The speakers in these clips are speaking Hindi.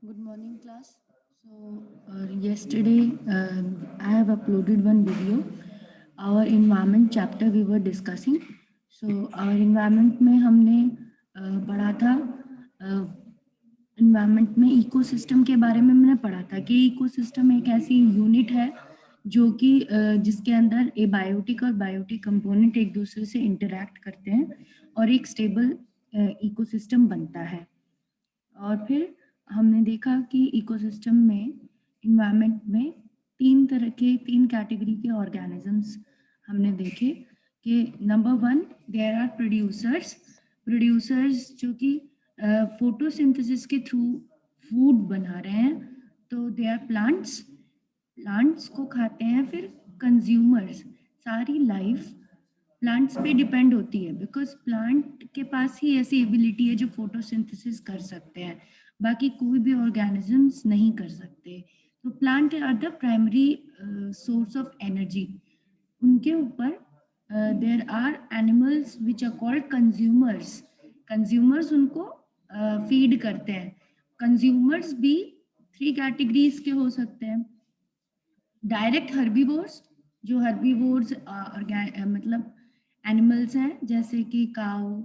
Good morning, class. Yesterday I have uploaded one video. Our environment chapter we were discussing. Our environment में हमने पढ़ा था इन्वायरमेंट में इकोसिस्टम के बारे में मैंने पढ़ा था कि इकोसिस्टम एक ऐसी यूनिट है जो कि जिसके अंदर ए बायोटिक और बायोटिक कंपोनेंट एक दूसरे से इंटरैक्ट करते हैं और एक स्टेबल इकोसिस्टम बनता है। और फिर हमने देखा कि इकोसिस्टम में इन्वायरमेंट में तीन कैटेगरी के ऑर्गेनिजम्स हमने देखे कि नंबर 1 देयर आर प्रोड्यूसर्स जो कि फोटोसिंथेसिस के थ्रू फूड बना रहे हैं, तो दे आर प्लांट्स को खाते हैं। फिर कंज्यूमर्स, सारी लाइफ प्लांट्स पे डिपेंड होती है बिकॉज प्लांट के पास ही ऐसी एबिलिटी है जो फोटोसिंथेसिस कर सकते हैं, बाकी कोई भी ऑर्गेनिजम्स नहीं कर सकते। तो plant are the primary source of energy. उनके ऊपर there are animals which are called consumers उनको फीड करते हैं। कंज्यूमर्स भी 3 कैटेगरीज के हो सकते हैं। डायरेक्ट हर्बीवोर्स, जो हर्बीवोर्स मतलब एनिमल्स हैं जैसे कि काऊ,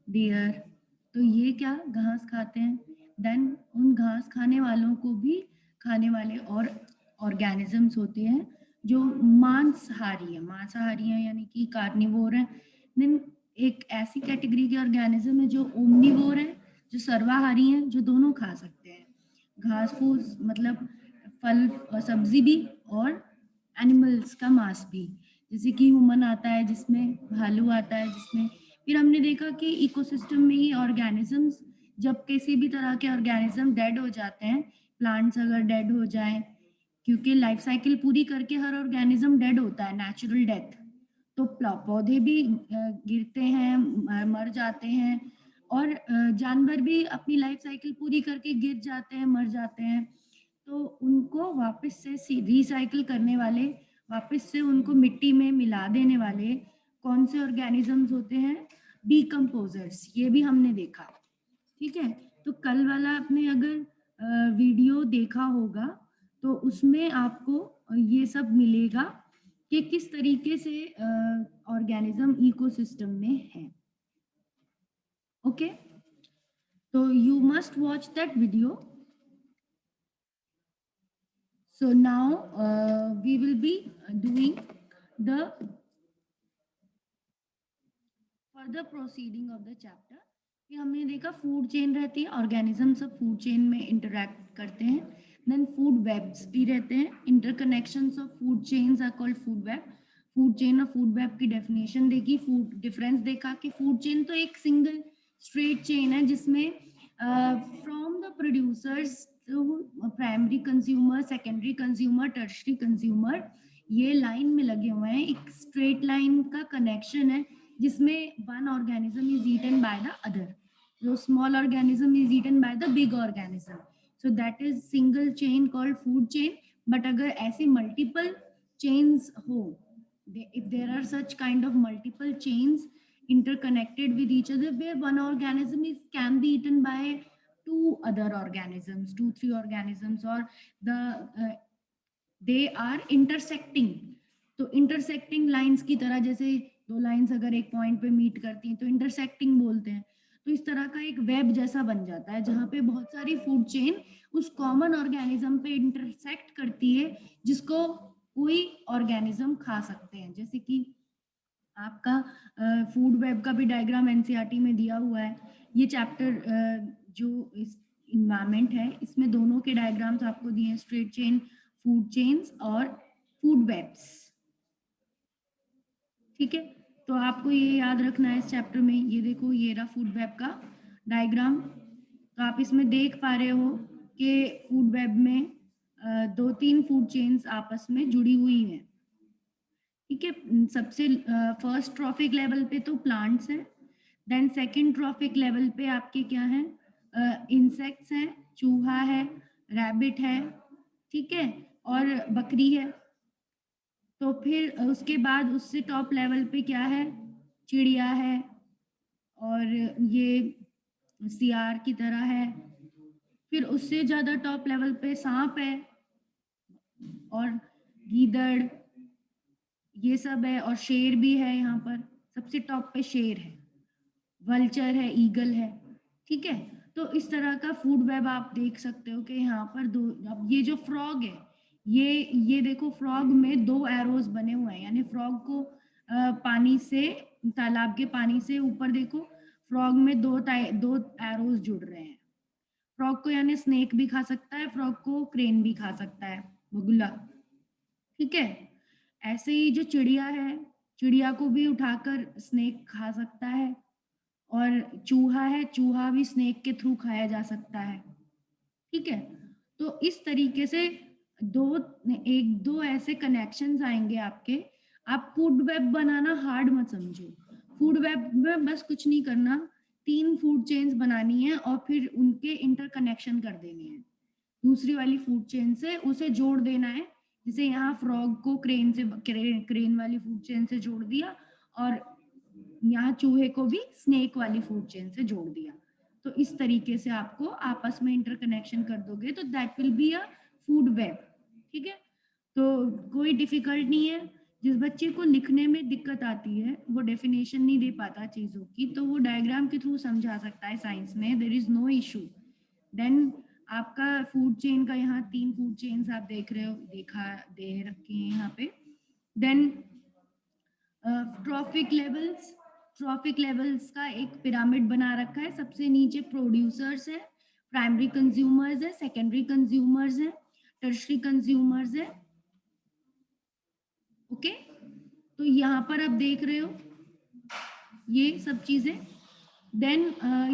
डियर, तो ये क्या घास खाते हैं। देन उन घास खाने वालों को भी खाने वाले और ऑर्गेनिजम्स होते हैं जो मांसाहारी हैं यानी कि कार्निवोर हैं। देन एक ऐसी कैटेगरी के ऑर्गेनिज्म है जो ओमनीवोर है, जो सर्वाहारी हैं, जो दोनों खा सकते हैं, घास फूस मतलब फल और सब्जी भी और एनिमल्स का मांस भी। जैसे कि ह्यूमन आता है जिसमें भालू आता है, जिसमें फिर हमने देखा कि इकोसिस्टम में ही ऑर्गेनिजम्स, जब किसी भी तरह के ऑर्गेनिज्म डेड हो जाते हैं, प्लांट्स अगर डेड हो जाएं, क्योंकि लाइफ साइकिल पूरी करके हर ऑर्गेनिज्म डेड होता है, नेचुरल डेथ, तो पौधे भी गिरते हैं, मर जाते हैं, और जानवर भी अपनी लाइफ साइकिल पूरी करके गिर जाते हैं, मर जाते हैं। तो उनको वापस से रिसाइकिल करने वाले, वापस से उनको मिट्टी में मिला देने वाले कौन से ऑर्गेनिजम्स होते हैं? डिकम्पोजर्स। ये भी हमने देखा। ठीक है, तो कल वाला आपने अगर वीडियो देखा होगा तो उसमें आपको ये सब मिलेगा कि किस तरीके से ऑर्गेनिज्म इकोसिस्टम में है। ओके, तो you must watch that video. So now we will be doing the further proceeding of the chapter. कि हमने देखा फूड चेन रहती है, ऑर्गेनिज्म सब फूड चेन में इंटरैक्ट करते हैं। देन फूड वेब्स भी रहते हैं, interconnections of food chains are called food web. Food chain और फूड वेब की डेफिनेशन देखी, फूड डिफरेंस देखा कि फूड चेन तो एक सिंगल स्ट्रेट चेन है जिसमें from the producers to primary consumer, secondary consumer, tertiary consumer, ये लाइन में लगे हुए हैं, एक स्ट्रेट लाइन का कनेक्शन है जिसमें one organism is eaten by the other, जो small organism is eaten by the big organism, so that is single chain called food chain. But अगर ऐसी मल्टीपल चेन्स हो, if there are such kind of multiple chains interconnected with each other where one organism is can be eaten by two other organisms, 2 3 organisms, or the they are intersecting, तो इंटरसेक्टिंग लाइंस की तरह, जैसे दो लाइंस अगर एक पॉइंट पे मीट करती हैं तो इंटरसेक्टिंग बोलते हैं। तो इस तरह का एक वेब जैसा बन जाता है जहाँ पे बहुत सारी फूड चेन उस कॉमन ऑर्गेनिज्म पे इंटरसेक्ट करती है जिसको कोई ऑर्गेनिज्म खा सकते हैं। जैसे कि आपका फूड वेब का भी डायग्राम एनसीईआरटी में दिया हुआ है। ये चैप्टर जो इस इन्वायरमेंट है इसमें दोनों के डायग्राम्स आपको दिए हैं, स्ट्रेट चेन फूड चेन्स और फूड वेब्स। ठीक है, तो आपको ये याद रखना है इस चैप्टर में। ये देखो, ये रहा फूड वेब का डायग्राम। तो आप इसमें देख पा रहे हो कि फूड वेब में 2 3 फूड चेन्स आपस में जुड़ी हुई हैं। ठीक है, सबसे फर्स्ट ट्रॉफिक लेवल पे तो प्लांट्स हैं, देन सेकंड ट्रॉफिक लेवल पे आपके क्या हैं? इंसेक्ट्स हैं, चूहा है, रैबिट है, ठीक है, और बकरी है। तो फिर उसके बाद उससे टॉप लेवल पे क्या है? चिड़िया है, और ये सियार की तरह है। फिर उससे ज्यादा टॉप लेवल पे सांप है और गीदड़, ये सब है, और शेर भी है यहाँ पर। सबसे टॉप पे शेर है, वल्चर है, ईगल है। ठीक है, तो इस तरह का फूड वेब आप देख सकते हो कि यहाँ पर दो। अब ये जो फ्रॉग है, ये देखो, फ्रॉग में 2 एरोज बने हुए हैं, यानी फ्रॉग को पानी से, तालाब के पानी से ऊपर देखो, फ्रॉग में 2 एरोज जुड़ रहे हैं। फ्रॉग को यानी स्नेक भी खा सकता है, फ्रॉग को क्रेन भी खा सकता है, बगुला। ठीक है, ऐसे ही जो चिड़िया है, चिड़िया को भी उठाकर स्नेक खा सकता है। और चूहा है, चूहा भी स्नेक के थ्रू खाया जा सकता है। ठीक है, तो इस तरीके से दो एक दो ऐसे कनेक्शंस आएंगे आपके। आप फूड वेब बनाना हार्ड मत समझो। फूड वेब में बस कुछ नहीं करना, 3 फूड चेन्स बनानी है और फिर उनके इंटरकनेक्शन कर देने हैं दूसरी वाली फूड चेन से, उसे जोड़ देना है। जैसे यहाँ फ्रॉग को क्रेन वाली फूड चेन से जोड़ दिया, और यहाँ चूहे को भी स्नेक वाली फूड चेन से जोड़ दिया। तो इस तरीके से आपको आपस में इंटरकनेक्शन कर दोगे तो that will be a food web. ठीक है, तो कोई डिफिकल्ट नहीं है। जिस बच्चे को लिखने में दिक्कत आती है, वो डेफिनेशन नहीं दे पाता चीजों की, तो वो डायग्राम के थ्रू समझा सकता है साइंस में, there is no issue. Then आपका फूड चेन का यहाँ 3 फूड चेन्स आप देख रहे हो, दे रखे हैं यहाँ पे। देन ट्रॉफिक लेवल्स का एक पिरामिड बना रखा है। सबसे नीचे प्रोड्यूसर्स है, प्राइमरी कंज्यूमर्स है, सेकेंडरी कंज्यूमर्स है, टर्शरी कंज्यूमर्स है। ओके, तो यहाँ पर आप देख रहे हो ये सब चीजें। देन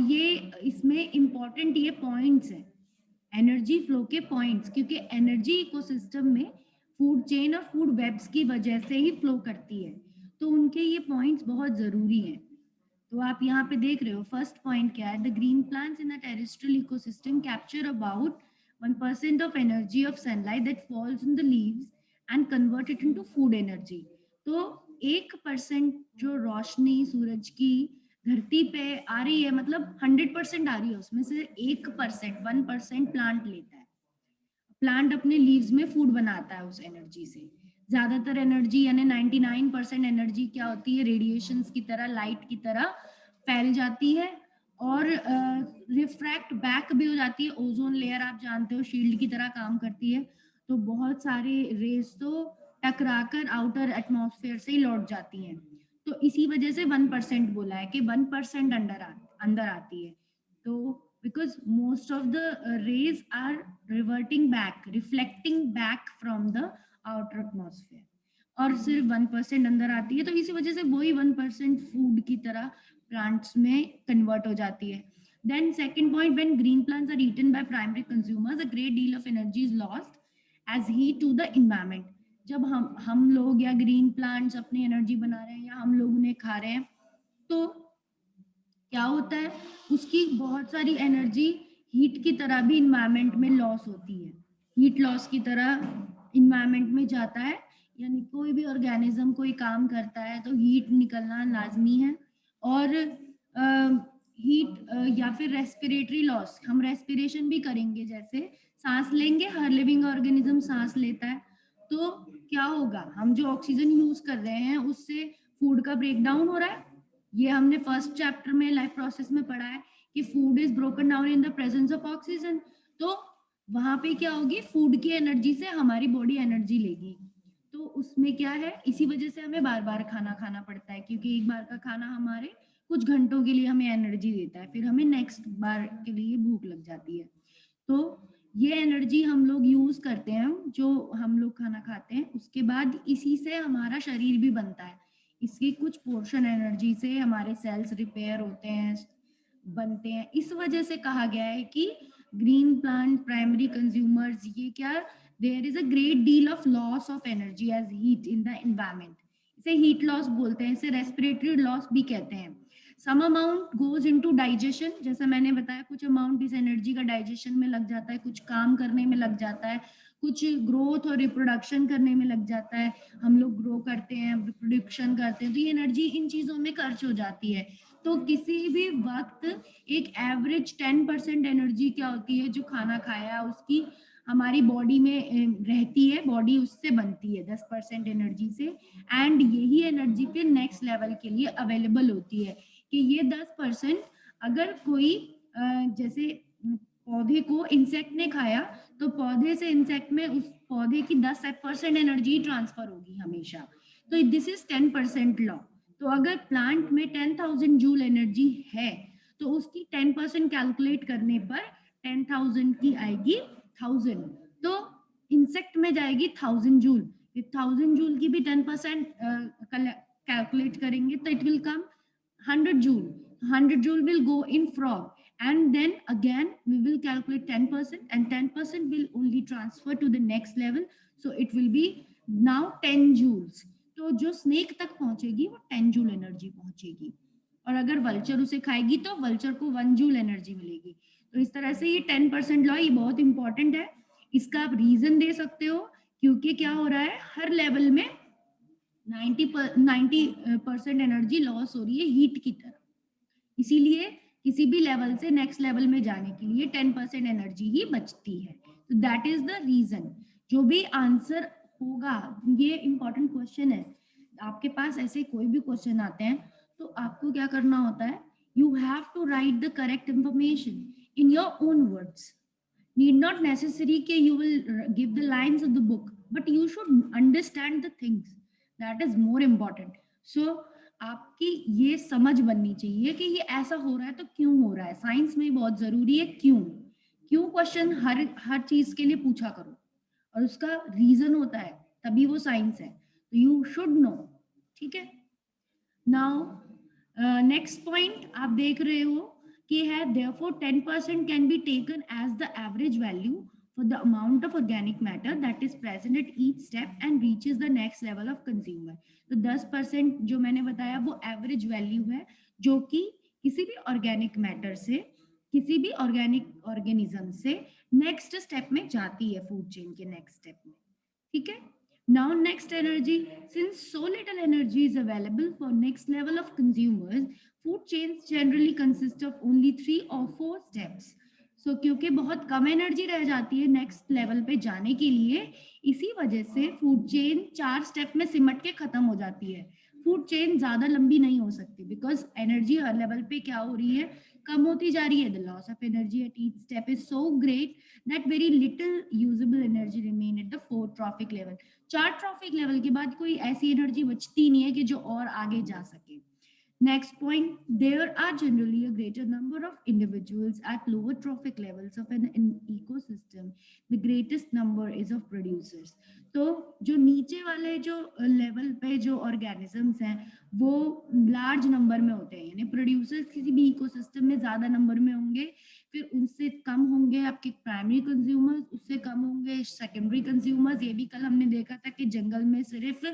ये इसमें इंपॉर्टेंट ये पॉइंट्स है, एनर्जी फ्लो के पॉइंट्स, क्योंकि एनर्जी इकोसिस्टम में फूड चेन और फूड वेब्स की वजह से ही फ्लो करती है, तो उनके ये पॉइंट्स बहुत जरूरी हैं। तो आप यहाँ पे देख रहे हो, फर्स्ट पॉइंट क्या है, the green plants in a terrestrial ecosystem capture about 1% of energy of sunlight that falls in the leaves and convert it into food energy. तो 1% जो रोशनी सूरज की धरती पे आ रही है, मतलब 100% आ रही है, उसमें से 1% प्लांट लेता है। प्लांट अपने लीव्स में फूड बनाता है उस एनर्जी से। ज्यादातर एनर्जी यानी 99% एनर्जी क्या होती है, रेडिएशंस की तरह, लाइट की तरह फैल जाती है और रिफ्रैक्ट बैक भी हो जाती है। ओजोन लेयर आप जानते हो शील्ड की तरह काम करती है, तो बहुत सारे रेस तो टकराकर आउटर एटमॉस्फेयर से ही लौट जाती हैं। तो इसी वजह से 1% बोला है कि 1% अंदर आती है। तो because most of the rays are reflecting back from the outer atmosphere, और सिर्फ 1% अंदर आती है, तो इसी वजह से वही 1% फूड की तरह प्लांट्स में कन्वर्ट हो जाती है। Then second point, when green plants are eaten by primary consumers, a great deal of energy is lost as heat to the environment. जब हम लोग या ग्रीन प्लांट्स अपनी एनर्जी बना रहे हैं या हम लोग उन्हें खा रहे हैं, तो क्या होता है, उसकी बहुत सारी एनर्जी हीट की तरह भी इन्वायरमेंट में लॉस होती है। हीट लॉस की तरह इन्वायरमेंट में जाता है, यानी कोई भी ऑर्गेनिज्म कोई काम करता है तो हीट निकलना लाजमी है। और हीट या फिर रेस्पिरेटरी लॉस, हम रेस्पिरेशन भी करेंगे, जैसे सांस लेंगे, हर लिविंग ऑर्गेनिज्म सांस लेता है, तो क्या होगा, हम जो ऑक्सीजन यूज कर रहे हैं उससे फूड का ब्रेक डाउन हो रहा है। ये हमने फर्स्ट चैप्टर में लाइफ प्रोसेस में पढ़ा है कि food is broken down in the presence of oxygen. तो वहां पे क्या होगी, फूड की एनर्जी से हमारी बॉडी एनर्जी लेगी, तो उसमें क्या है, इसी वजह से हमें बार बार खाना खाना पड़ता है, क्योंकि एक बार का खाना हमारे कुछ घंटों के लिए हमें एनर्जी देता है, फिर हमें नेक्स्ट बार के लिए भूख लग जाती है। तो ये एनर्जी हम लोग यूज करते हैं, जो हम लोग खाना खाते हैं उसके बाद इसी से हमारा शरीर भी बनता है। इसकी कुछ पोर्शन एनर्जी से हमारे सेल्स रिपेयर होते हैं, बनते हैं। इस वजह से कहा गया है कि ग्रीन प्लांट प्राइमरी कंज्यूमर्स, ये क्या, there is a great deal of loss of energy as heat in the environment. इसे हीट लॉस बोलते हैं, इसे रेस्पिरेटरी लॉस भी कहते हैं। Some amount goes into digestion, जैसा मैंने बताया, कुछ अमाउंट इस एनर्जी का डाइजेशन में लग जाता है, कुछ काम करने में लग जाता है, कुछ ग्रोथ और रिप्रोडक्शन करने में लग जाता है। हम लोग ग्रो करते हैं, रिप्रोडक्शन करते हैं, तो ये एनर्जी इन चीजों में खर्च हो जाती है। तो किसी भी वक्त एक एवरेज 10% एनर्जी क्या होती है, जो खाना खाया उसकी हमारी बॉडी में रहती है, बॉडी उससे बनती है 10% एनर्जी से। एंड यही एनर्जी फिर नेक्स्ट लेवल के लिए अवेलेबल होती है कि ये 10% अगर कोई जैसे पौधे को इंसेक्ट ने खाया, तो पौधे से इंसेक्ट में उस पौधे की 10% एनर्जी ट्रांसफर होगी हमेशा। तो दिस इज 10% लॉ। तो अगर प्लांट में 10,000 जूल एनर्जी है, तो उसकी 10% कैलकुलेट करने पर 10,000 की आएगी 1000, तो इंसेक्ट में जाएगी 1000 जूल। 1000 जूल की भी 10% कैलकुलेट करेंगे तो it will come 100 joule. 100 joule will go in frog, and then again we will calculate 10%, and 10% will only transfer to the next level, so it will be now 10 joules. तो जो स्नेक तक पहुंचेगी वो 10 जूल एनर्जी पहुंचेगी, और अगर वल्चर उसे खाएगी तो वल्चर को 1 जूल एनर्जी मिलेगी। तो इस तरह से ये 10% लॉ ये बहुत इंपॉर्टेंट है। इसका आप रीजन दे सकते हो, क्योंकि क्या हो रहा है, हर लेवल में 90% एनर्जी लॉस हो रही है हीट की तरफ, इसीलिए किसी भी लेवल से नेक्स्ट लेवल में जाने के लिए 10% एनर्जी ही बचती है। तो दैट इज द रीजन। जो भी आंसर होगा, ये इंपॉर्टेंट क्वेश्चन है, आपके पास ऐसे कोई भी क्वेश्चन आते हैं तो आपको क्या करना होता है, you have to write the correct information in your own words. need not necessary कि you will give the lines of the book, but you should understand the things, that is more important. So आपकी ये समझ बननी चाहिए कि ये ऐसा हो रहा है तो क्यों हो रहा है। साइंस में बहुत जरूरी है क्यों। क्यों क्वेश्चन हर चीज के लिए पूछा करो, और उसका रीजन होता है, तभी वो साइंस है। तो यू शुड नो, ठीक है। नाउ नेक्स्ट पॉइंट आप देख रहे हो कि है therefore 10% can be taken as the average value for the amount of organic matter that is present at each step and reaches the next level of consumer। तो 10% जो मैंने बताया वो एवरेज वैल्यू है, जो कि किसी भी ऑर्गेनिक मैटर से, किसी भी ऑर्गेनिक ऑर्गेनिज्म से नेक्स्ट स्टेप में जाती है, फूड चेन के नेक्स्ट स्टेप में, ठीक है। Now next energy, since so little energy is available for next level of consumers, food chains generally consist of only 3 or 4 steps। So क्योंकि बहुत कम एनर्जी रह जाती है नेक्स्ट लेवल पे जाने के लिए, इसी वजह से फूड चेन 4 स्टेप में सिमट के खत्म हो जाती है। फूड चेन ज्यादा लंबी नहीं हो सकती, बिकॉज एनर्जी हर लेवल पे क्या हो रही है, कम होती जा रही है। The loss of energy at each step is so great that very little usable energy remain at the 4 trophic level। 4 trophic level के बाद कोई ऐसी एनर्जी बचती नहीं है कि जो और आगे जा सके। Next point, there are generally a greater number of individuals at lower trophic levels of an ecosystem. The greatest number is of producers। तो जो नीचे वाले जो लेवल पे जो ऑर्गेनिजम्स हैं वो लार्ज नंबर में होते हैं, यानी प्रोड्यूसर्स किसी भी इकोसिस्टम में ज्यादा नंबर में होंगे, फिर उनसे कम होंगे आपके प्राइमरी कंज्यूमर्स, उससे कम होंगे सेकेंडरी कंज्यूमर्स। ये भी कल हमने देखा था कि जंगल में सिर्फ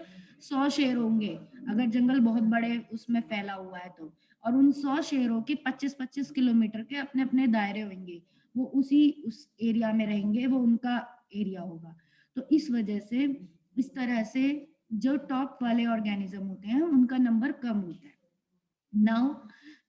100 शेर होंगे, अगर जंगल बहुत बड़े उसमें फैला हुआ है तो, और उन 100 शेरों के 25-25 किलोमीटर के अपने अपने दायरे होंगे, वो उस एरिया में रहेंगे, वो उनका एरिया होगा। तो इस वजह से इस तरह से जो टॉप वाले ऑर्गेनिज्म होते हैं उनका नंबर कम होता है। Now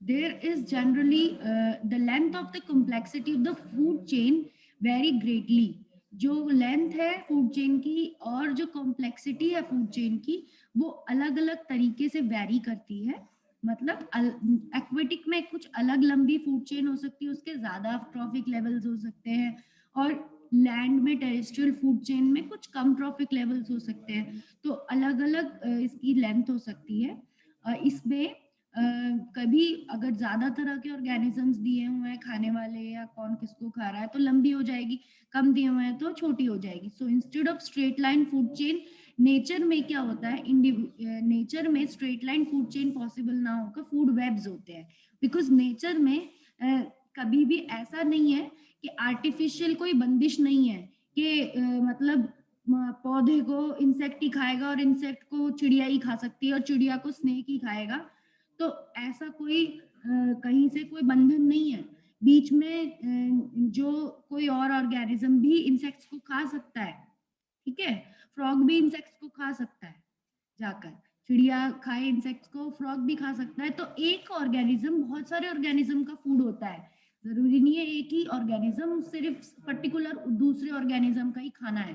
there is generally the length of the complexity of the food chain vary greatly। जो लेंथ है फूड चेन की और जो कॉम्प्लेक्सिटी है फूड चेन की, वो अलग अलग तरीके से वैरी करती है। मतलब एक्वेटिक में कुछ अलग लंबी फूड चेन हो सकती है, उसके ज्यादा ट्रॉफिक लेवल्स हो सकते हैं, और लैंड में टेरेस्ट्रियल फूड चेन में कुछ कम ट्रॉफिक लेवल्स हो सकते हैं। तो अलग अलग इसकी लेंथ हो सकती है। इसमें कभी अगर ज्यादा तरह के ऑर्गेनिजम्स दिए हुए हैं खाने वाले, या कौन किसको खा रहा है, तो लंबी हो जाएगी, कम दिए हुए हैं तो छोटी हो जाएगी। So instead of straight line food chain, nature में क्या होता है, नेचर में straight line food chain possible ना होकर फूड वेब्स होते हैं। बिकॉज नेचर में कभी भी ऐसा नहीं है कि आर्टिफिशियल कोई बंदिश नहीं है कि मतलब पौधे को इंसेक्ट ही खाएगा और इंसेक्ट को चिड़िया ही खा सकती है और चिड़िया को स्नेक ही खाएगा। तो ऐसा कोई कहीं से कोई बंधन नहीं है। बीच में जो कोई और ऑर्गेनिज्म भी इंसेक्ट्स को खा सकता है, ठीक है, फ्रॉग भी इंसेक्ट्स को खा सकता है जाकर, चिड़िया खाए इंसेक्ट्स को, फ्रॉग भी खा सकता है। तो एक ऑर्गेनिज्म बहुत सारे ऑर्गेनिज्म का फूड होता है, जरूरी नहीं है एक ही ऑर्गेनिज्म सिर्फ पर्टिकुलर दूसरे ऑर्गेनिज्म का ही खाना है।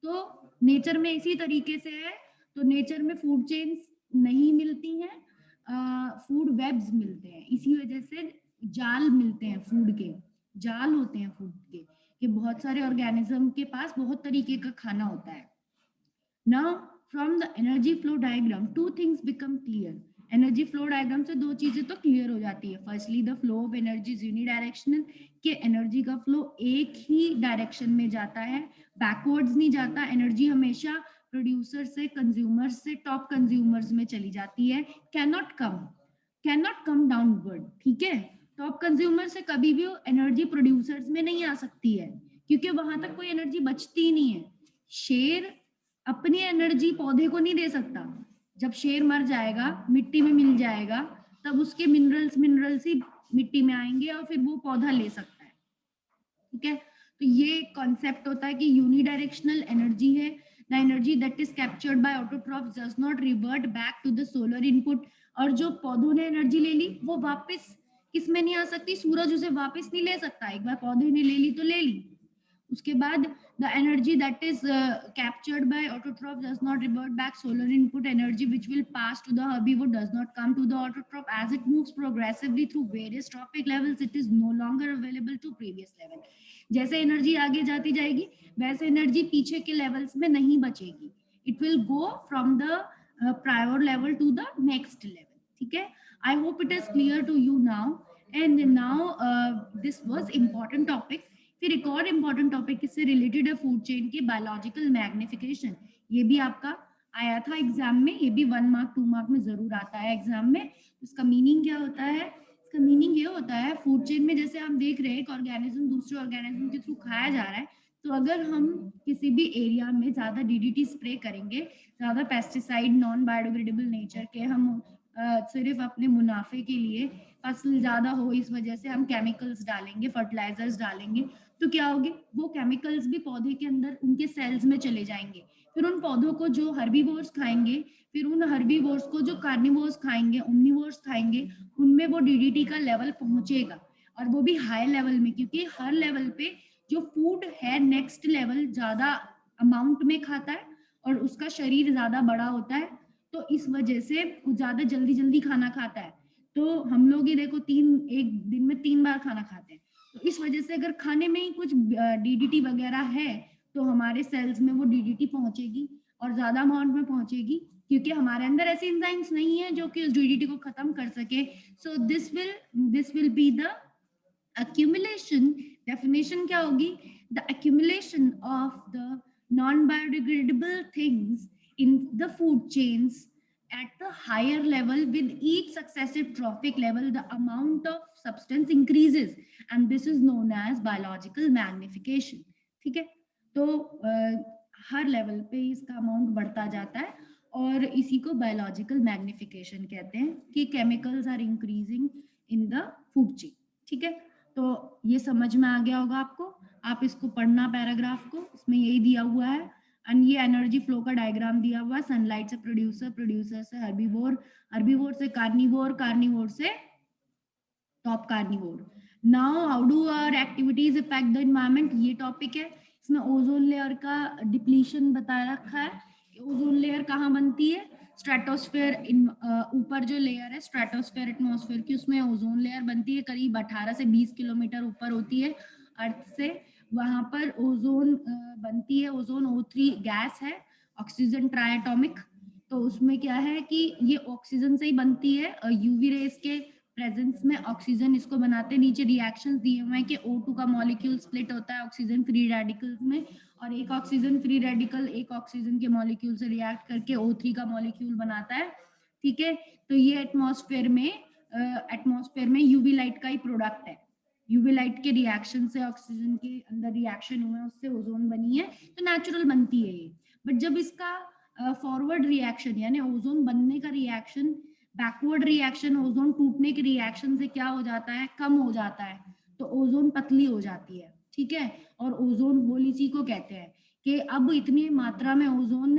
तो नेचर में इसी तरीके से है। तो नेचर में फूड चेन्स नहीं मिलती हैं, फूड वेब्स मिलते हैं। इसी वजह से जाल मिलते हैं, फूड के जाल होते हैं फूड के, कि बहुत सारे ऑर्गेनिज्म के पास बहुत तरीके का खाना होता है। Now, from the energy flow diagram, two things become clear. Energy flow diagram से दो चीजें तो क्लियर हो जाती है। Firstly the flow of energy is unidirectional, कि एनर्जी का फ्लो एक ही डायरेक्शन में जाता है, बैकवर्ड्स नहीं जाता। एनर्जी हमेशा प्रोड्यूसर से कंज्यूमर से टॉप कंज्यूमर्स में चली जाती है, कैन नॉट कम डाउनवर्ड। ठीक है, टॉप कंज्यूमर से कभी भी एनर्जी प्रोड्यूसर्स में नहीं आ सकती है, क्योंकि वहां तक कोई एनर्जी बचती ही नहीं है। शेर अपनी एनर्जी पौधे को नहीं दे सकता। जब शेर मर जाएगा, मिट्टी में मिल जाएगा, तब उसके मिनरल्स ही मिट्टी में आएंगे और फिर वो पौधा ले सकता है। ठीक है, तो ये कॉन्सेप्ट होता है कि यूनिडायरेक्शनल एनर्जी है। The energy that is captured by autotrophs does not revert back to the solar input. और जो पौधों ने एनर्जी ले ली वो वापस किस में नहीं आ सकती, सूरज उसे वापस नहीं ले सकता। एक बार पौधे ने ले ली तो ले ली। उसके बाद the energy that is captured by autotroph does not revert back solar input energy which will pass to the herbivore does not come to the autotroph as it moves progressively through various trophic levels it is no longer available to previous level। जैसे एनर्जी आगे जाती जाएगी वैसे एनर्जी पीछे के लेवल्स में नहीं बचेगी। It will go from the prior level to the next level. ठीक है, I hope it is clear to you now. And now this was important topic. फिर एक और इम्पॉर्टेंट टॉपिक इससे रिलेटेड है फूड चेन की, बायोलॉजिकल मैग्निफिकेशन। ये भी आपका आया था एग्जाम में, ये भी 1 मार्क 2 मार्क में जरूर आता है एग्जाम में। इसका मीनिंग क्या होता है? इसका मीनिंग ये होता है फूड चेन में जैसे हम देख रहे हैं एक ऑर्गेनिज्म दूसरे ऑर्गेनिज्म के थ्रू खाया जा रहा है, तो अगर हम किसी भी एरिया में ज्यादा डीडीटी स्प्रे करेंगे, ज्यादा पेस्टिसाइड नॉन बायोडिग्रेडेबल नेचर के, हम सिर्फ अपने मुनाफे के लिए फसल ज्यादा हो इस वजह से हम केमिकल्स डालेंगे, फर्टिलाइजर्स डालेंगे, तो क्या होगी, वो केमिकल्स भी पौधे के अंदर उनके सेल्स में चले जाएंगे। फिर उन पौधों को जो हर्बीवोर्स खाएंगे, फिर उन हर्बीवोर्स को जो कार्निवोर्स खाएंगे, ओमनिवोर्स खाएंगे, उनमें वो डीडीटी का लेवल पहुंचेगा, और वो भी हाई लेवल में, क्योंकि हर लेवल पे जो फूड है नेक्स्ट लेवल ज्यादा अमाउंट में खाता है और उसका शरीर ज्यादा बड़ा होता है, तो इस वजह से वो ज्यादा जल्दी जल्दी खाना खाता है। तो हम लोग ही देखो एक दिन में 3 बार खाना खाते हैं, तो इस वजह से अगर खाने में ही कुछ डीडीटी वगैरह है तो हमारे सेल्स में वो डीडीटी पहुंचेगी और ज्यादा अमाउंट में पहुंचेगी, क्योंकि हमारे अंदर ऐसे एंजाइम्स नहीं है जो कि उस डीडीटी को खत्म कर सके। So this will be the accumulation। definition क्या होगी? the accumulation of the non-biodegradable things in the food chains at the higher level. With each successive trophic level the amount of substance increases and this is known as biological magnification। ठीक है, तो हर लेवल पे इसका अमाउंट बढ़ता जाता है और इसी को बायोलॉजिकल मैग्निफिकेशन कहते हैं, कि chemicals are increasing in the food chain. ठीक है, तो ये समझ में आ गया होगा आपको। आप इसको पढ़ना पैराग्राफ को, इसमें यही दिया हुआ है। एंड ये एनर्जी फ्लो का डायग्राम दिया हुआ है। सनलाइट से प्रोड्यूसर, प्रोड्यूसर से हर्बीवोर, हर्बीवोर से कार्निवोर, कार्निवोर से top carnivore. Now how do our activities affect the environment, ये टॉपिक है। इसमें ओजोन लेयर का डिप्लीशन बता रखा है। ओजोन लेयर कहाँ बनती है? स्ट्रेटोस्फेयर, ऊपर जो लेयर है स्ट्रेटोस्फेयर एटमॉस्फेयर की, उसमें ओजोन लेयर बनती है, करीब 18 से 20 किलोमीटर ऊपर होती है अर्थ से। वहां पर ओजोन बनती है। ओजोन O3 गैस है, ऑक्सीजन ट्राइएटॉमिक। तो उसमें क्या है कि ये ऑक्सीजन से ही बनती है, यूवी रेस के प्रेजेंस में ऑक्सीजन इसको बनाते हैं। नीचे रिएक्शंस दिए हुए हैं कि O2 का मॉलिक्यूल स्प्लिट होता है ऑक्सीजन फ्री रेडिकल्स में, और एक ऑक्सीजन फ्री रेडिकल एक ऑक्सीजन के मॉलिक्यूल से रिएक्ट करके O3 का मॉलिक्यूल बनाता है। ठीक है, तो ये एटमॉस्फेयर में यूवी लाइट का ही प्रोडक्ट है। यूवी लाइट के रिएक्शन से ऑक्सीजन के अंदर रिएक्शन हुआ है, उससे ओजोन बनी है, तो नेचुरल बनती है ये। बट जब इसका फॉरवर्ड रिएक्शन यानी ओजोन बनने का रिएक्शन, बैकवर्ड रिएक्शन ओजोन टूटने के रिएक्शन से क्या हो जाता है, कम हो जाता है, तो ओजोन पतली हो जाती है। ठीक है, और ओजोन होल इसी को कहते हैं कि अब इतनी मात्रा में ओजोन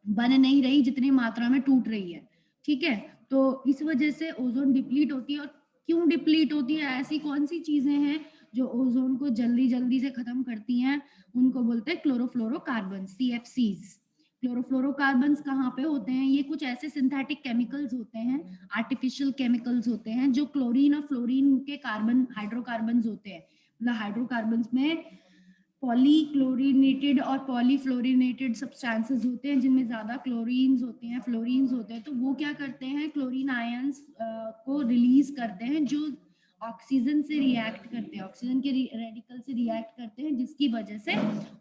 बन नहीं रही जितनी मात्रा में टूट रही है, ठीक है? तो इस वजह से ओज़ोन डिप्लीट होती है। और क्यों डिप्लीट होती है? ऐसी कौन-सी चीज़ें हैं जो ओज़ोन को जल्दी-जल्दी से ख़त्म करती हैं? उनको बोलते हैं क्लोरोफ्लोरोकार्बन्स, सीएफसीज़। क्लोरोफ्लोरोकार्बन्स कहाँ पे होते हैं? ये कुछ ऐसे सिंथेटिक केमिकल्स होते हैं, आर्टिफ़िशियल केमिकल्स होते हैं, जो क्लोरीन और फ्लोरीन के कार्बन हाइड्रोकार्बन्स होते हैं। मतलब हाइड्रोकार्बन्स में पॉलीक्लोरीनेटेड और पॉलीफ्लोरिनेटेड सब्सटेंसेस होते हैं, जिनमें ज़्यादा क्लोरीन्स होते हैं, फ्लोरीन्स होते हैं। तो वो क्या करते हैं, क्लोरीन आयंस को रिलीज़ करते हैं, जो ऑक्सीजन से रिएक्ट करते हैं, ऑक्सीजन के रेडिकल से रिएक्ट करते हैं, जिसकी वजह से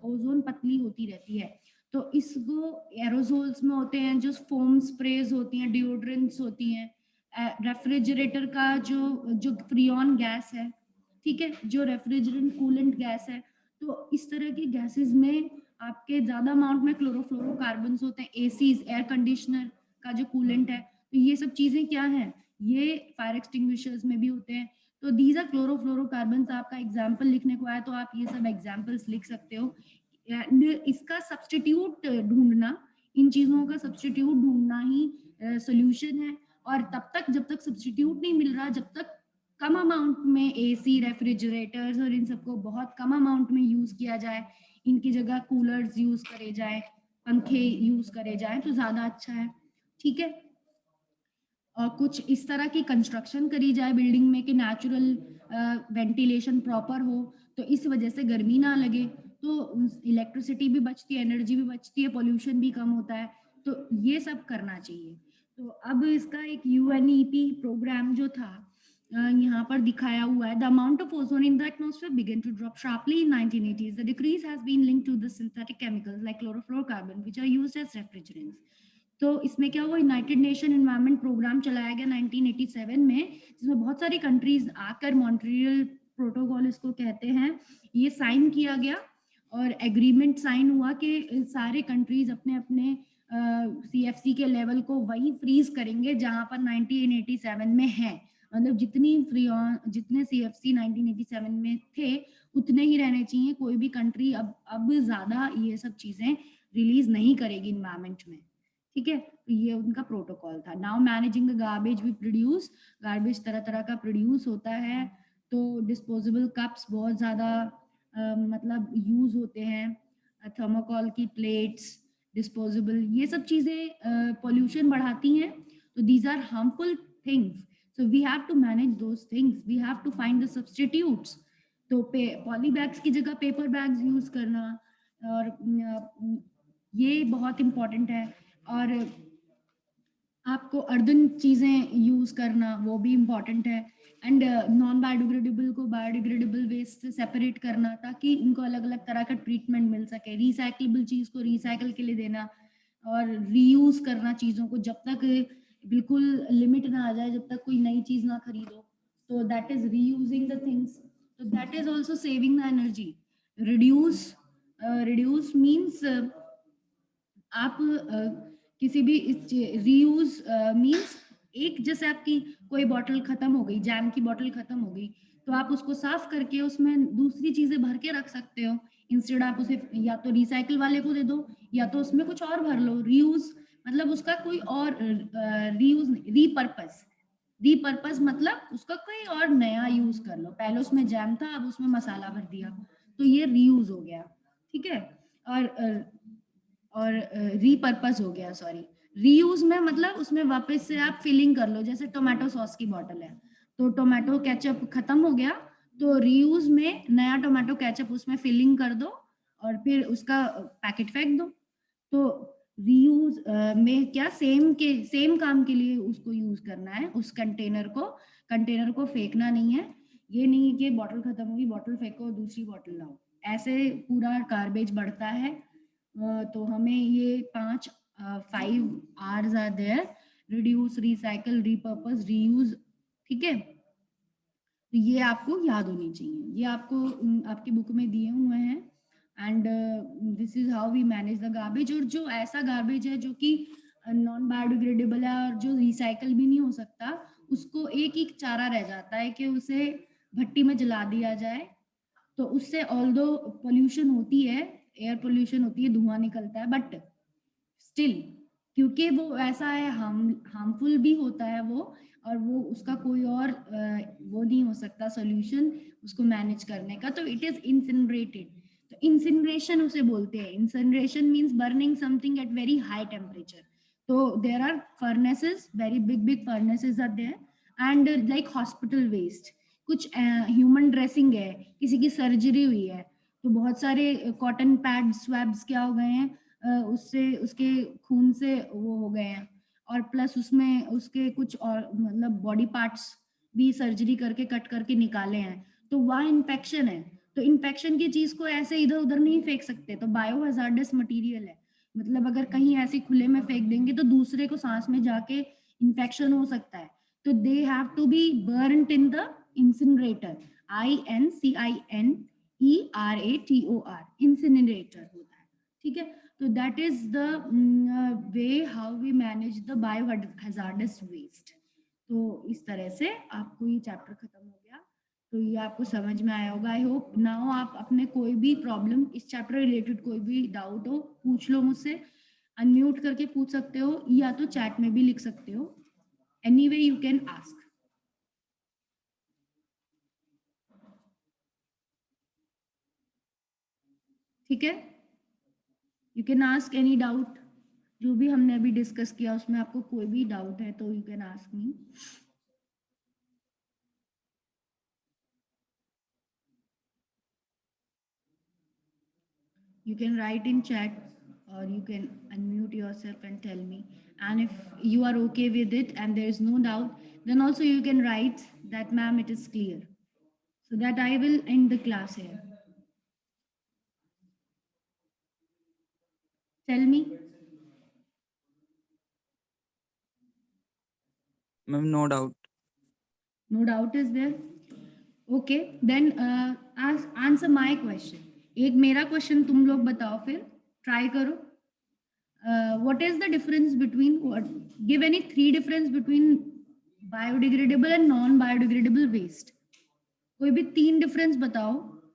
ओज़ोन पतली होती रहती है। तो इसको एरोसोल्स में होते हैं, जो फ़ोम स्प्रेज़ होती हैं, डिओड्रेंट्स होती हैं, रेफ्रिजरेटर का जो फ्रीऑन गैस है, ठीक है? जो रेफ्रिजरेंट कूलेंट गैस है, तो इस तरह की गैसेज़ में आपके ज़्यादा अमाउंट में क्लोरोफ्लोरोकार्बन्स होते हैं। एसीज़, एयर कंडीशनर का जो कूलेंट है, तो ये सब चीज़ें क्या हैं? ये फायर एक्सटिंग्विशर्स में भी होते हैं। तो दीज़ आर क्लोरोफ्लोरोकार्बन्स। आपका एग्ज़ाम्पल लिखने को आया तो आप ये सब एग्ज़ाम्पल्स लिख सकते हो। एंड इसका सब्स्टिट्यूट ढूँढना, इन चीज़ों का सब्स्टिट्यूट ढूँढना ही सॉल्यूशन है। और तब तक जब तक सब्स्टिट्यूट नहीं मिल रहा, जब तक कम अमाउंट में एसी, रेफ्रिजरेटर्स और इन सबको बहुत कम अमाउंट में यूज़ किया जाए, इनकी जगह कूलर्स यूज़ करे जाएँ, पंखे यूज़ करे जाएँ, तो ज़्यादा अच्छा है, ठीक है? और कुछ इस तरह की कंस्ट्रक्शन करी जाए बिल्डिंग में कि नेचुरल वेंटिलेशन प्रॉपर हो, तो इस वजह से गर्मी ना लगे, तो इलेक्ट्रिसिटी भी बचती है, एनर्जी भी बचती है, पॉल्यूशन भी कम होता है। तो ये सब करना चाहिए। तो अब इसका एक यूएनईपी प्रोग्राम जो था, यहाँ पर दिखाया हुआ है, the amount of ozone in the atmosphere began to drop sharply in 1980s। The decrease has been linked to the synthetic chemicals like chlorofluorocarbon which are used as refrigerants. तो इसमें क्या हुआ, यूनाइटेड नेशन एनवायरनमेंट प्रोग्राम चलाया गया 1987 में, जिसमें बहुत सारी कंट्रीज आकर मॉन्ट्रियल प्रोटोकॉल इसको कहते हैं, ये साइन किया गया। और एग्रीमेंट साइन हुआ कि सारे कंट्रीज अपने अपने सीएफसी के लेवल को वही फ्रीज करेंगे जहां पर 1987 में है। मतलब जितने सीएफसी 1987 में थे, उतने ही रहने चाहिए। कोई भी कंट्री अब ज्यादा ये सब चीजें रिलीज नहीं करेगी इन्वायरमेंट में, ठीक है? तो ये उनका प्रोटोकॉल था। Now managing the garbage we produce. Garbage तरह-तरह का प्रोड्यूस होता है, तो डिस्पोजेबल कप्स बहुत ज़्यादा मतलब यूज़ होते हैं। थर्माकोल की प्लेट्स, डिस्पोजेबल, ये सब चीज़ें पॉल्यूशन बढ़ाती हैं। तो these are harmful things. So we have to manage those things, we have to find the substitutes. तो पे पॉली बैग्स की जगह पेपर बैग्स यूज़ करना, और ये बहुत इम्पोर्टेंट है। और आपको अर्दन चीज़ें यूज़ करना, वो भी इम्पोर्टेंट है। एंड नॉन बायोडिग्रेडेबल को बायोडिग्रेडेबल वेस्ट से सेपरेट करना, ताकि इनको अलग-अलग तरह का ट्रीटमेंट मिल सके। रिसाइक्लेबल चीज़ को रिसाइकिल के लिए देना, और रीयूज़ करना चीज़ों को, जब तक बिल्कुल लिमिट ना आ जाए, जब तक कोई नई चीज़ ना खरीदो। तो that is reusing the things. तो that is also saving the energy. Reduce reduce means आप किसी भी रीयूज मीन्स, एक जैसे आपकी कोई बॉटल खत्म हो गई, जैम की बॉटल खत्म हो गई, तो आप उसको साफ करके उसमें दूसरी चीजें भर के रख सकते हो। इंस्टेड आप उसे या तो रिसाइकिल वाले को दे दो, या तो उसमें कुछ और भर लो। रीयूज मतलब उसका कोई और रीयूज नहीं, रीपर्पस। रीपर्पस मतलब उसका कोई और नया यूज कर लो। पहले उसमें जैम था, अब उसमें मसाला भर दिया, तो ये रीयूज हो गया, ठीक है? और रीपर्पस हो गया, सॉरी। रीयूज में मतलब उसमें वापस से आप फिलिंग कर लो। जैसे टोमेटो सॉस की बॉटल है, तो टोमेटो केचप खत्म हो गया, तो रीयूज में नया टोमेटो केचप उसमें फिलिंग कर दो, और फिर उसका पैकेट फेंक दो। तो रीयूज में क्या, सेम काम के लिए उसको यूज करना है, उस कंटेनर को फेंकना नहीं है। ये नहीं कि बॉटल खत्म हुई, बॉटल फेंको, दूसरी बॉटल लाओ, ऐसे पूरा गार्बेज बढ़ता है। तो हमें ये 5 R's are there: reduce, recycle, repurpose, reuse, ठीक है? तो ये आपको याद होनी चाहिए। ये आपको आपकी बुक में दिए हुए हैं। And this is how we manage the garbage. और जो ऐसा गार्बेज है जो कि नॉन बायोडिग्रेडेबल है और जो रिसाइकल भी नहीं हो सकता, उसको एक ही चारा रह जाता है कि उसे भट्टी में जला दिया जाए। तो उससे ऑल्दो पोल्यूशन होती है, एयर पोल्यूशन होती है, धुआं निकलता है, बट स्टिल, क्योंकि वो ऐसा है, हार्मफुल भी होता है वो, और वो उसका कोई और वो नहीं हो सकता सोल्यूशन उसको मैनेज करने का, तो इट इज इंसिनरेटेड। तो इंसिनरेशन उसे बोलते हैं। Incineration means burning something at very high temperature. तो there are furnaces, very big big furnaces are there, and like hospital waste, कुछ ह्यूमन ड्रेसिंग है, किसी की सर्जरी हुई है, तो बहुत सारे कॉटन पैड स्वैब्स क्या हो गए हैं, उससे, उसके खून से वो हो गए हैं, और प्लस उसमें उसके कुछ और मतलब बॉडी पार्ट्स भी सर्जरी करके कट करके निकाले हैं, तो वहाँ इन्फेक्शन है। तो इन्फेक्शन की चीज को ऐसे इधर उधर नहीं फेंक सकते, तो बायो हजार्डस मटीरियल है, मतलब अगर कहीं ऐसे खुले में फेंक देंगे तो दूसरे को सांस में जाके इन्फेक्शन हो सकता है। तो they have to be burned in the incinerator, INCINERATOR, incinerator होता है, ठीक है। तो that is the way how we manage the biohazardous waste. तो इस तरह से आपको ये चैप्टर खत्म हो गया। तो ये आपको समझ में आया होगा, आई होप। नाउ आप अपने कोई भी प्रॉब्लम इस चैप्टर रिलेटेड, कोई भी डाउट हो, पूछ लो मुझसे, अनम्यूट करके पूछ सकते हो, या तो चैट में भी लिख सकते हो, any way you can ask, ठीक है। You can ask any doubt, जो भी हमने अभी डिस्कस किया उसमें आपको कोई भी डाउट है तो you can ask me. You can write in chat, or you can unmute yourself and tell me. And if you are okay with it and there is no doubt, then also you can write that, ma'am, it is clear. So that I will end the class here. Tell me. Ma'am, no doubt. No doubt is there. Okay, then answer my question. एक मेरा क्वेश्चन तुम लोग बताओ, फिर ट्राई करो। What is the difference between, what, give any three difference between biodegradable and non biodegradable waste? कोई भी तीन डिफरेंस बताओ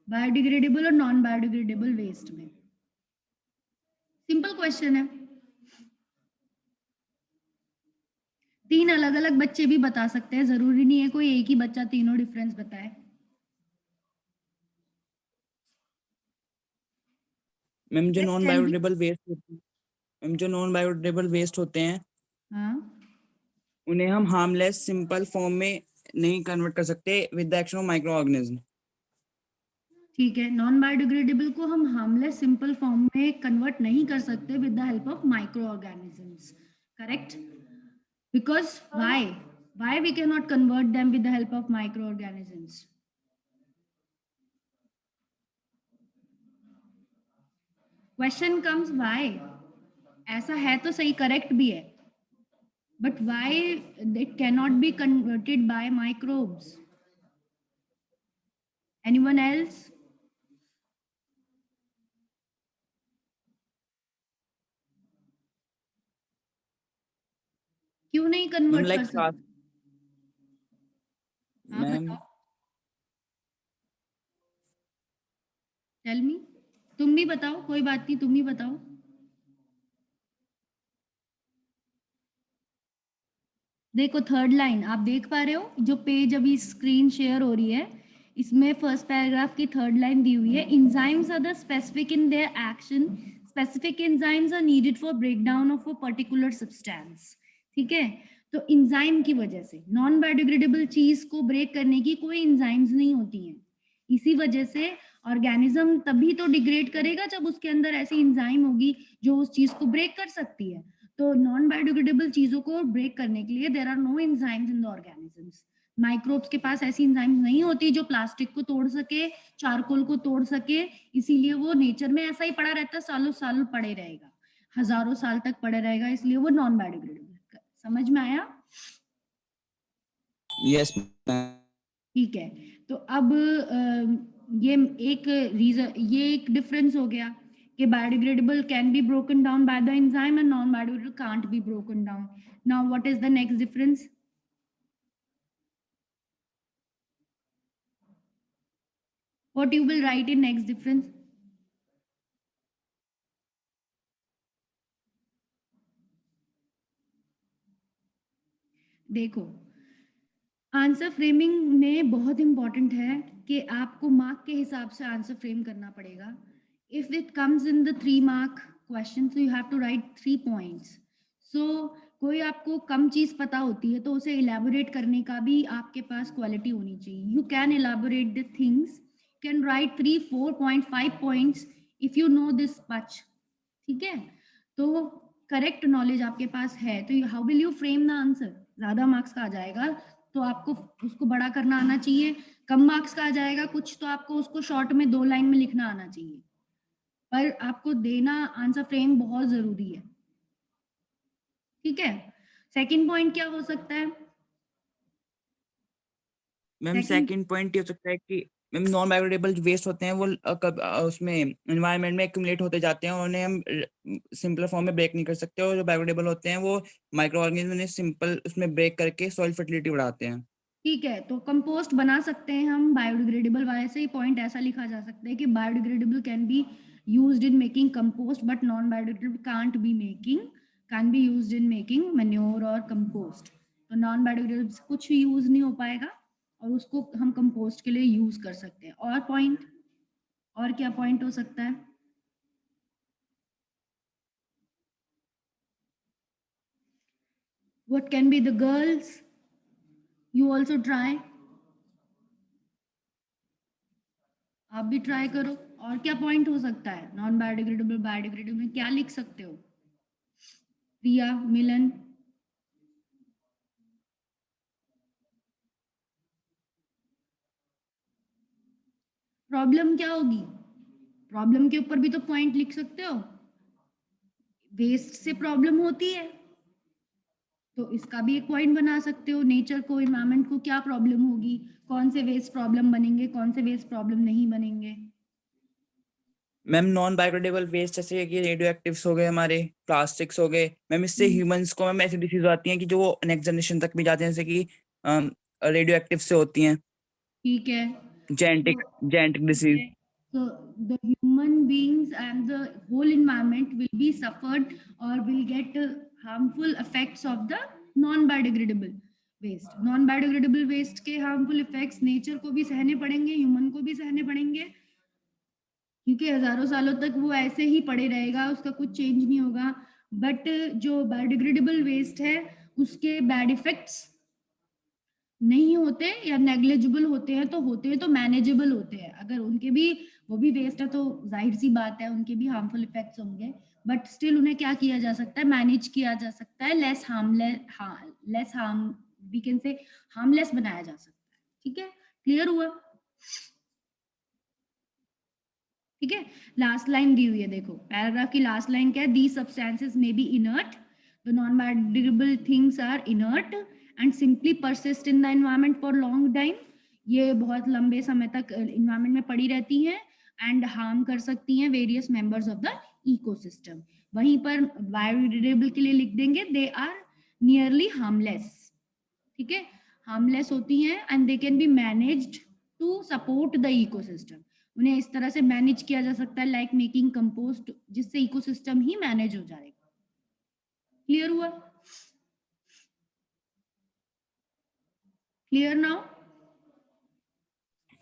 बायोडिग्रेडेबल और नॉन बायोडिग्रेडेबल वेस्ट में। सिंपल क्वेश्चन है, तीन अलग अलग बच्चे भी बता सकते हैं, जरूरी नहीं है कोई एक ही बच्चा तीनों डिफरेंस बताए। मैम जो Yes, non tell me. Biodegradable waste होते हैं, मैम जो नॉन बायोडिग्रेडेबल वेस्ट होते हैं, हाँ, उन्हें हम हार्मलेस सिंपल फॉर्म में नहीं कन्वर्ट कर सकते with the action of microorganism. ठीक है, नॉन बायोडिग्रेडेबल को हम हार्मलेस सिंपल फॉर्म में कन्वर्ट नहीं कर सकते with the help of microorganisms, correct? Because why we can not convert them with the help of microorganisms? Question comes why, ऐसा है तो सही, करेक्ट भी है, but why it cannot be converted by microbes? Anyone else? क्यों नहीं मैम कन्वर्ट कर लाइक सकते? हाँ मैम बताओ, टेल मी। तुम भी बताओ, कोई बात नहीं, तुम ही बताओ। देखो थर्ड लाइन आप देख पा रहे हो, जो पेज अभी स्क्रीन शेयर हो रही है, इसमें फर्स्ट पैराग्राफ की थर्ड लाइन दी हुई है, enzymes are the specific in their action, specific enzymes are needed for breakdown of a particular substance, ठीक है। तो इंजाइम की वजह से नॉन बायोडिग्रेडेबल चीज को ब्रेक करने की कोई इंजाइम्स नहीं होती हैं, इसी वजह से ऑर्गेनिज्म तभी तो डिग्रेड करेगा जब उसके अंदर ऐसी इंजाइम होगी जो उस चीज को ब्रेक कर सकती है। तो नॉन बायोडिग्रेडेबल चीजों को ब्रेक करने के लिए there are no enzymes in the organisms. Microbes के पास ऐसी एंजाइम्स नहीं होती जो प्लास्टिक को तोड़ सके, चारकोल को तोड़ सके, इसीलिए वो नेचर में ऐसा ही पड़ा रहता है, सालों साल पड़े रहेगा, हजारों साल तक पड़े रहेगा, इसलिए वो नॉन बायोडिग्रेडेबल। समझ में आया? Yes ma'am. ठीक है। तो अब ये एक रीजन, ये एक डिफरेंस हो गया कि biodegradable can be broken down by the enzyme and non biodegradable can't be broken down. Now what is the next difference? What you will write in next difference? देखो, आंसर फ्रेमिंग में बहुत इंपॉर्टेंट है कि आपको मार्क के हिसाब से आंसर फ्रेम करना पड़ेगा. If it comes in the 3 mark question, so you have to write 3 points. So कोई आपको कम चीज पता होती है तो उसे इलेबोरेट करने का भी आपके पास क्वालिटी होनी चाहिए. You can elaborate the things, can write 3, 4 point 5 points if you know this much. ठीक है, तो करेक्ट नॉलेज आपके पास है तो how will you frame the answer. ज्यादा मार्क्स का आ जाएगा तो आपको उसको बड़ा करना आना चाहिए. कम मार्क्स का आ जाएगा कुछ तो आपको उसको शॉर्ट में 2 लाइन में लिखना आना चाहिए. पर आपको देना आंसर फ्रेम बहुत जरूरी है. ठीक है, सेकंड पॉइंट क्या हो सकता है? मैम सेकंड, सेकंड पॉइंट ये हो सकता है कि मैम नॉन बायोडिग्रेडेबल वेस्ट होते हैं वो उसमें एनवायरनमेंट में एक्यूमुलेट होते जाते हैं और उन्हें हम सिंपल फॉर्म में ब्रेक नहीं कर सकते. और जो बायोडिग्रेडेबल होते हैं वो माइक्रो ऑर्गेनिज्म उन्हें सिंपल उसमें ब्रेक करके सॉइल फर्टिलिटी बढ़ाते हैं. ठीक है, तो कंपोस्ट बना सकते हैं हम बायोडिग्रेडेबल वाले से. पॉइंट ऐसा लिखा जा सकता है कि biodegradable can be used in making compost but non biodegradable can't be making, can be used in making manure और कंपोस्ट. तो नॉन बायोडिग्रेडेबल से कुछ यूज नहीं हो पाएगा और उसको हम कंपोस्ट के लिए यूज कर सकते हैं. और पॉइंट, और क्या पॉइंट हो सकता है? What can be the girls? You also try. आप भी ट्राई करो. और क्या पॉइंट हो सकता है? नॉन बायोडिग्रेडेबल बायोडिग्रेडेबल में क्या लिख सकते हो? प्रिया, मिलन. प्रॉब्लम क्या होगी? प्रॉब्लम के ऊपर भी तो पॉइंट लिख सकते हो. वेस्ट से प्रॉब्लम होती है तो इसका भी एक पॉइंट बना सकते हो. नेचर को, इन्वायरमेंट को क्या प्रॉब्लम होगी, कौन से वेस्ट प्रॉब्लम बनेंगे, कौन से वेस्ट प्रॉब्लम नहीं बनेंगे. मैम नॉन बायोडिग्रेडेबल वेस्ट जैसे कि रेडियो एक्टिव्स हो गए, हमारे प्लास्टिक्स हो गए मैम, इससे ह्यूमंस को मैम ऐसी डिसीज आती हैं कि जो वो नेक्स्ट जनरेशन तक भी जाते हैं, जैसे कि रेडियो एक्टिव से होती हैं ठीक है, जेनेटिक तो genetic disease. okay. So the human beings and the whole environment will be suffered or will get harmful effects of the non-biodegradable waste. Non-biodegradable waste के harmful effects nature को भी सहने पड़ेंगे, human को भी सहने पड़ेंगे, क्योंकि हजारों सालों तक वो ऐसे ही पड़े रहेगा, उसका कुछ चेंज नहीं होगा. बट जो बायोडिग्रेडेबल वेस्ट है उसके बैड इफेक्ट्स नहीं होते या नेग्लिजिबल होते हैं तो मैनेजेबल होते हैं. अगर उनके भी, वो भी वेस्ट है तो जाहिर सी बात है उनके भी हार्मफुल इफेक्ट्स होंगे, बट स्टिल उन्हें क्या किया जा सकता है? मैनेज किया जा सकता है. Less harm, we can say harmless बनाया जा सकता है. ठीक है, क्लियर हुआ? ठीक है, लास्ट लाइन दी हुई है, देखो पैराग्राफ की लास्ट लाइन क्या है? The substances may be inert, the non biodegradable things are inert and simply persist in the environment for long time. ये बहुत लंबे समय तक एनवायरनमेंट में पड़ी रहती हैं एंड हार्म कर सकती हैं various members of the ecosystem. वहीं पर बायोडिग्रेडेबल के लिए लिख देंगे दे आर नियरली हार्मलेस. ठीक है, हार्मलेस होती हैं and they can be managed to support the ecosystem. उन्हें इस तरह से मैनेज किया जा सकता है लाइक मेकिंग कंपोस्ट, जिससे इकोसिस्टम ही मैनेज हो जाएगा. क्लियर हुआ? Clear now?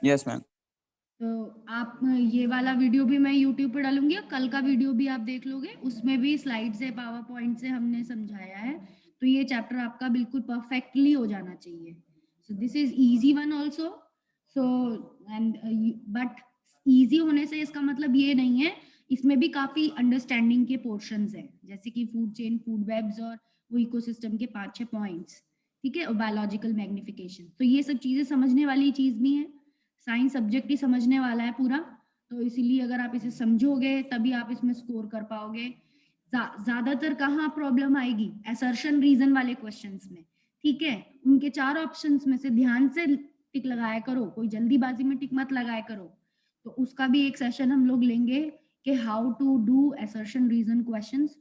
Yes ma'am. तो आप ये वाला वीडियो भी मैं यूट्यूब पे डालूंगी और कल का वीडियो भी आप देख लोगे, उसमें भी स्लाइड से पावर पॉइंट से हमने समझाया है. तो ये चैप्टर आपका बिल्कुल परफेक्टली हो जाना चाहिए. So this is easy one also. So and but easy होने से इसका मतलब ये नहीं है, इसमें भी काफी अंडरस्टैंडिंग के पोर्शंस हैं, जैसे कि फूड चेन, फूड वेब्स और वो इकोसिस्टम के 5-6 पॉइंट्स. ठीक है, और बायोलॉजिकल मैग्निफिकेशन, तो ये सब चीजें समझने वाली चीज भी है. साइंस सब्जेक्ट ही समझने वाला है पूरा, तो इसीलिए अगर आप इसे समझोगे तभी आप इसमें स्कोर कर पाओगे. ज्यादातर कहाँ प्रॉब्लम आएगी? असर्शन रीजन वाले क्वेश्चंस में. ठीक है, उनके 4 ऑप्शंस में से ध्यान से टिक लगाया करो, कोई जल्दीबाजी में टिक मत लगाया करो. तो उसका भी एक सेशन हम लोग लेंगे कि how to do assertion reason questions,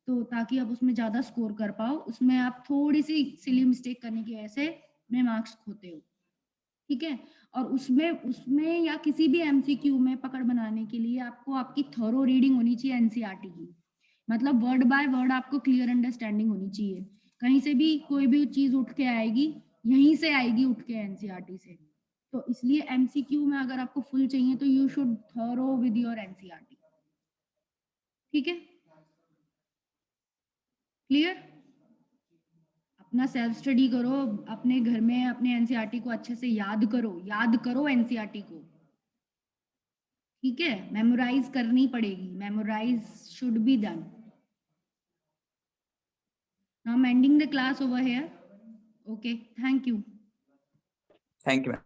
तो ताकि आप उसमें ज्यादा स्कोर कर पाओ. उसमें आप थोड़ी सी सिली मिस्टेक करने की वजह से में मार्क्स खोते हो. ठीक है, और उसमें उसमें या किसी भी एमसीक्यू में पकड़ बनाने के लिए आपको आपकी थॉरो रीडिंग होनी चाहिए एनसीईआरटी की. मतलब वर्ड बाय वर्ड आपको क्लियर अंडरस्टैंडिंग होनी चाहिए. कहीं से भी कोई भी चीज उठ के आएगी, यहीं से आएगी उठ के एनसीईआरटी से। तो इसलिए एमसीक्यू में अगर आपको फुल चाहिए तो you should thorough with your NCERT. ठीक है, क्लियर? अपना सेल्फ स्टडी करो, अपने घर में अपने एनसीईआरटी को अच्छे से याद करो एनसीईआरटी को। ठीक है, मेमोराइज करनी पड़ेगी, memorise should be done. Now I'm ending the class over here. Okay, thank you. Thank you ma'am.